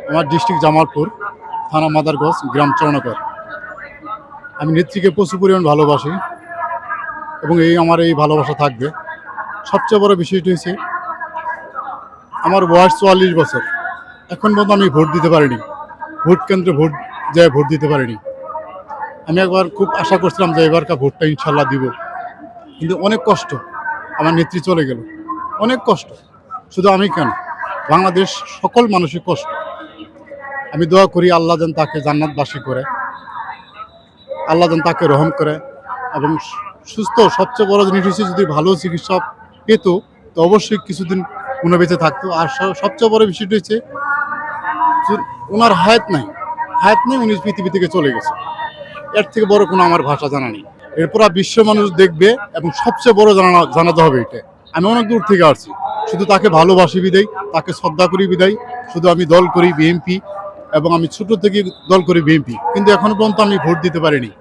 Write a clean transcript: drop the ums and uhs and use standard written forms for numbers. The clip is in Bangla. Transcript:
আমার ডিস্ট্রিক্ট জামালপুর, থানা মাদারগঞ্জ, গ্রাম চরণাকর। আমি নেত্রীকে প্রচুর পরিমাণ ভালোবাসি এবং আমার এই ভালোবাসা থাকবে। সবচেয়ে বড় বিষয়টি হচ্ছে আমার বয়স ৪৪ বছর, এখন পর্যন্ত আমি ভোট দিতে পারিনি, ভোট কেন্দ্রে ভোট দিতে পারিনি। আমি একবার খুব আশা করছিলাম যে এবারকার ভোটটা ইনশাল্লাহ দিব, কিন্তু অনেক কষ্ট। আমার নেত্রী চলে গেল, অনেক কষ্ট। শুধু আমি কেন, বাংলাদেশ সকল মানুষের কষ্ট। আমি দোয়া করি আল্লাহ যেন তাকে জান্নাতবাসী করে, আল্লাহ যেন তাকে রহম করে এবং সুস্থ। সবচেয়ে বড় জিনিস হচ্ছে যদি ভালো চিকিৎসা পেত তো অবশ্যই কিছুদিন উনি বেঁচে থাকতো। আর সবচেয়ে বড় বিষয়টি হচ্ছে ওনার হায়াত নাই, উনি পৃথিবী থেকে চলে গেছে। এর থেকে বড় কোনো আমার ভাষা জানা নেই। এরপর বিশ্ব মানুষ দেখবে এবং সবচেয়ে বড় জানাতে হবে এটা। আমি অনেক দূর থেকে আসছি, শুধু তাকে ভালোবাসি বিদায়, তাকে শ্রদ্ধা করি বিদায়। শুধু আমি দল করি বিএনপি এবং আমি ছোট থেকে দল করি বিএনপি, কিন্তু এখনো পর্যন্ত আমি ভোট দিতে পারিনি।